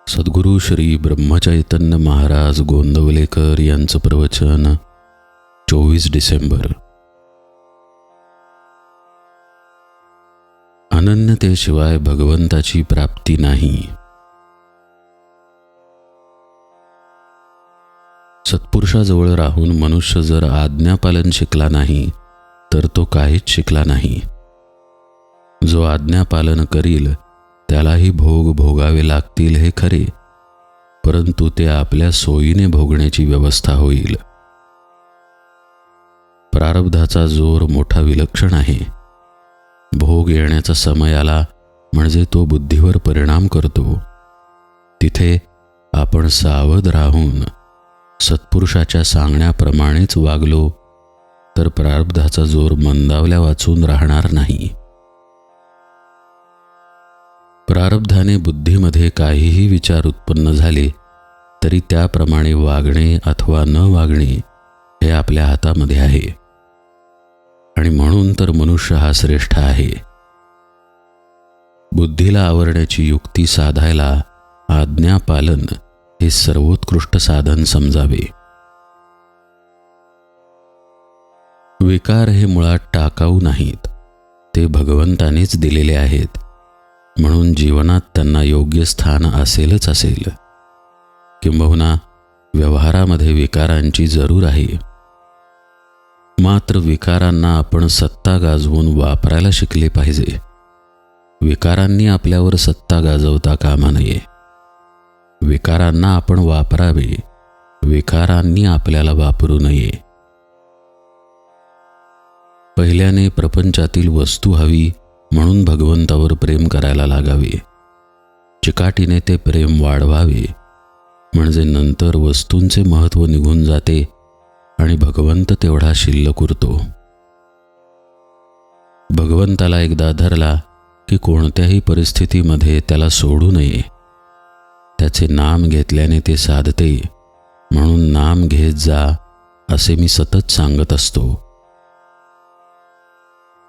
सद्गुरू श्री ब्रह्मचैतन्य महाराज गोंदवलेकर यांचं प्रवचन 24 डिसेंबर. अनन्यतेशिवाय भगवंताची प्राप्ती नाही. सत्पुरुषाजवळ राहून मनुष्य जर आज्ञापालन शिकला नाही तर तो काहीच शिकला नाही. जो आज्ञापालन करील त्यालाही भोग भोगावे लागतील हे खरे, परंतु ते आपल्या सोयीने भोगण्याची व्यवस्था होईल. प्रारब्धाचा जोर मोठा विलक्षण आहे. भोग येण्याचा समय आला म्हणजे तो बुद्धीवर परिणाम करतो. तिथे आपण सावध राहून सत्पुरुषाच्या सांगण्याप्रमाणेच वागलो तर प्रारब्धाचा जोर मंदावल्या वाचून राहणार नाही. प्रारब्धाने बुद्धीमध्ये काहीही विचार उत्पन्न झाले तरी त्याप्रमाणे वागणे अथवा न वागणे हे आपल्या हातामध्ये आहे. आणि म्हणून तर मनुष्य हा श्रेष्ठ आहे. बुद्धीला आवरण्याची युक्ती साधायला आज्ञापालन हे सर्वोत्कृष्ट साधन समजावे. विकार हे मुळात टाकाऊ नाहीत, ते भगवंतानेच दिलेले आहेत. म्हणून जीवनात त्यांना योग्य स्थान असेलच असेल. किंबहुना व्यवहारामध्ये विकारांची जरूर आहे. मात्र विकारांना आपण सत्ता गाजवून वापरायला शिकले पाहिजे. विकारांनी आपल्यावर सत्ता गाजवता कामा नये. विकारांना आपण वापरावे, विकारांनी आपल्याला वापरू नये. पहिल्याने प्रपंचातील वस्तू हवी म्हणून भगवंतावर प्रेम करायला लागावे. चिकाटीने ते प्रेम वाढवावे, म्हणजे नंतर वस्तूंचे महत्त्व निघून जाते आणि भगवंत तेवढा शिल्लक उरतो. भगवंताला एकदा धरला की कोणत्याही परिस्थितीमध्ये त्याला सोडू नये. त्याचे नाम घेतल्याने ते साधते, म्हणून नाम घेत जा असे मी सतत सांगत असतो.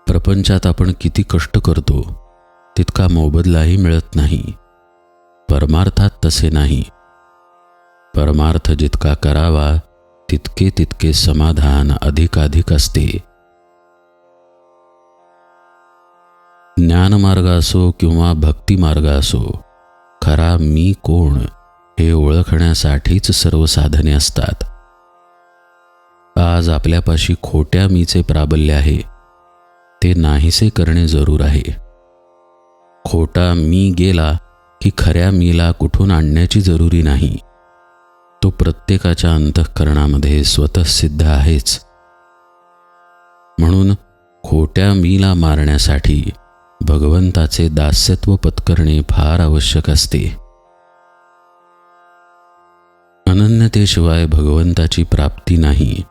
प्रपंचात आपण किती कष्ट करतो तितका मोबदलाही मिळत नाही. परमार्थात तसे नाही. परमार्थ जितका करावा तितके तितके समाधान अधिकाधिक असते. ज्ञानमार्ग असो किंवा भक्तिमार्ग असो, खरा मी कोण हे ओळखण्यासाठीच सर्व साधने असतात. आज आपल्यापाशी खोट्या मीचे प्राबल्य आहे, ते नाहीसे करणे जरूर आहे. खोटा मी गेला की खऱ्या मीला कुठून आणण्याची जरुरी नाही. तो प्रत्येकाच्या अंतःकरणामध्ये स्वतः सिद्ध आहेच. म्हणून खोट्या मीला मारण्यासाठी भगवंताचे दास्यत्व पत्करणे फार आवश्यक असते. अनन्यतेशिवाय भगवंताची प्राप्ती नाही,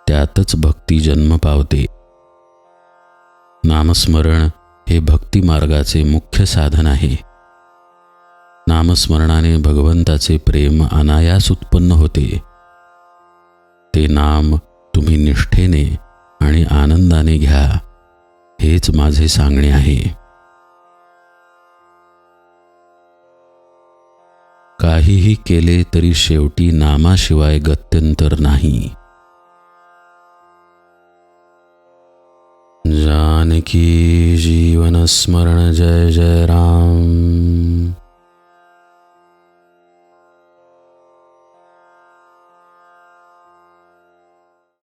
त्यातच भक्ती जन्म पावते. नामस्मरण हे भक्ती मार्गाचे मुख्य साधन आहे. नामस्मरणाने भगवंताचे प्रेम अनायास उत्पन्न होते. ते नाम तुम्ही निष्ठेने आणि आनंदाने घ्या, हेच माझे सांगणे आहे. काहीही केले तरी शेवटी नामाशिवाय गत्यंतर नाही. जानकी जीवन स्मरण जय जय राम.